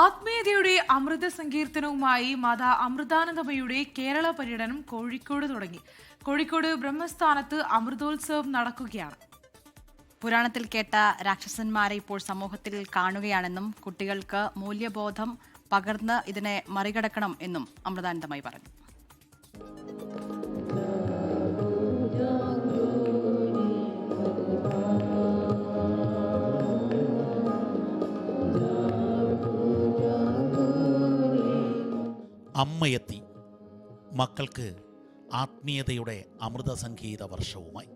ആത്മീയതയുടെ അമൃത സങ്കീർത്തനവുമായി മാതാ അമൃതാനന്ദമയുടെ കേരള പര്യടനം കോഴിക്കോട് തുടങ്ങി. കോഴിക്കോട് ബ്രഹ്മസ്ഥാനത്ത് അമൃതോത്സവം നടക്കുകയാണ്. പുരാണത്തിൽ കേട്ട രാക്ഷസന്മാരെ ഇപ്പോൾ സമൂഹത്തിൽ കാണുകയാണെന്നും കുട്ടികൾക്ക് മൂല്യബോധം പകർന്ന് ഇതിനെ മറികടക്കണം എന്നും അമൃതാനന്ദമയി പറഞ്ഞു. അമ്മയെത്തി മക്കൾക്ക് ആത്മീയതയുടെ അമൃത സംഗീത വർഷവുമായി.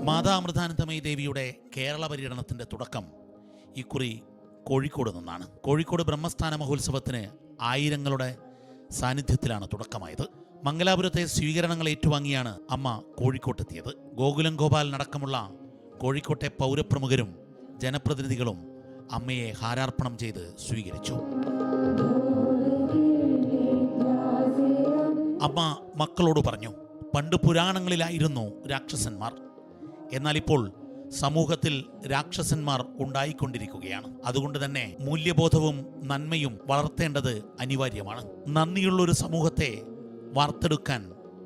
മാതാ അമൃതാനന്ദമയി ദേവിയുടെ കേരള പര്യടനത്തിൻ്റെ തുടക്കം ഇക്കുറി കോഴിക്കോട് നിന്നാണ്. കോഴിക്കോട് ബ്രഹ്മസ്ഥാന മഹോത്സവത്തിന് ആയിരങ്ങളുടെ സാന്നിധ്യത്തിലാണ് തുടക്കമായത്. മംഗലാപുരത്തെ സ്വീകരണങ്ങൾ ഏറ്റുവാങ്ങിയാണ് അമ്മ കോഴിക്കോട്ടെത്തിയത്. ഗോകുലം ഗോപാലനടക്കമുള്ള കോഴിക്കോട്ടെ പൗരപ്രമുഖരും ജനപ്രതിനിധികളും അമ്മയെ ഹാരാർപ്പണം ചെയ്ത് സ്വീകരിച്ചു. അമ്മ മക്കളോട് പറഞ്ഞു, പണ്ട് പുരാണങ്ങളിലായിരുന്നു രാക്ഷസന്മാർ, എന്നാൽ ഇപ്പോൾ സമൂഹത്തിൽ രാക്ഷസന്മാർ ഉണ്ടായിക്കൊണ്ടിരിക്കുകയാണ്. അതുകൊണ്ട് തന്നെ മൂല്യബോധവും നന്മയും വളർത്തേണ്ടത് അനിവാര്യമാണ്. നന്ദിയുള്ളൊരു സമൂഹത്തെ വാർത്തെടുക്കാൻ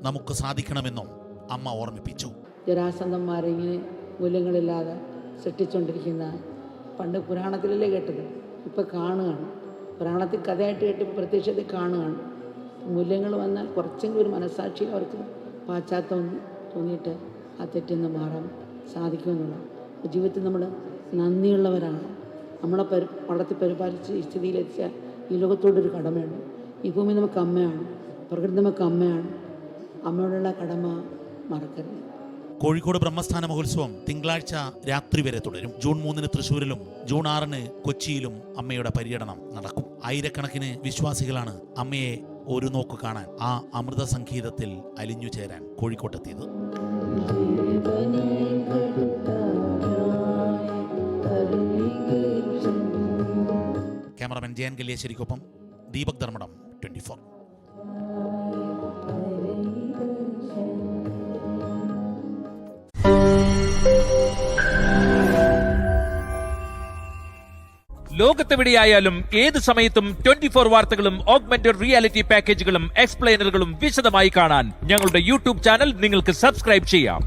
നമുക്ക് സാധിക്കണമെന്നും അമ്മ ഓർമ്മിപ്പിച്ചു. ജരാസന്ധന്മാരിങ്ങനെ മൂല്യങ്ങളില്ലാതെ സൃഷ്ടിച്ചുകൊണ്ടിരിക്കുന്ന, പണ്ട് പുരാണത്തിലല്ലേ കേട്ടത്, ഇപ്പം കാണുകയാണ്. പുരാണത്തിൽ കഥയായിട്ട് കേട്ട് പ്രത്യക്ഷത്തിൽ കാണുകയാണ്. മൂല്യങ്ങൾ വന്നാൽ കുറച്ചെങ്കിലും ഒരു മനസ്സാക്ഷിയിൽ അവർക്ക് പാശ്ചാത്യം തോന്നിയിട്ട് ആ തെറ്റിൽ നിന്ന് മാറാൻ സാധിക്കുമെന്നുള്ളത്. ജീവിതത്തിൽ നമ്മൾ നന്ദിയുള്ളവരാണ്. നമ്മളെ വളർത്തി പരിപാലിച്ച് ഈ സ്ഥിതിയിലെത്തിച്ച ഈ ലോകത്തോടൊരു കടമയുണ്ട്. ഈ ഭൂമി നമുക്ക് അമ്മയാണ്, പ്രകൃതി നമുക്ക് അമ്മയാണ്. അമ്മയോടുള്ള കടമ മറക്കരുത്. കോഴിക്കോട് ബ്രഹ്മസ്ഥാന മഹോത്സവം തിങ്കളാഴ്ച രാത്രി വരെ തുടരും. ജൂൺ 3 തൃശ്ശൂരിലും ജൂൺ 6 കൊച്ചിയിലും അമ്മയുടെ പര്യടനം നടക്കും. ആയിരക്കണക്കിന് വിശ്വാസികളാണ് അമ്മയെ ഒരു നോക്ക് കാണാൻ, ആ അമൃത സംഗീതത്തിൽ അലിഞ്ഞു ചേരാൻ കോഴിക്കോട്ടെത്തിയത്. ക്യാമറമാൻ ജയൻ കല്യാശ്ശേരിക്കൊപ്പം ദീപക് ധർമ്മടം, 24. ലോകത്തെവിടെയായാലും ഏത് സമയത്തും 24 വാർത്തകളും ഓഗ്മെന്റഡ് റിയാലിറ്റി പാക്കേജുകളും എക്സ്പ്ലെയിനറുകളും വിശദമായി കാണാൻ ഞങ്ങളുടെ യൂട്യൂബ് ചാനൽ നിങ്ങൾക്ക് സബ്സ്ക്രൈബ് ചെയ്യാം.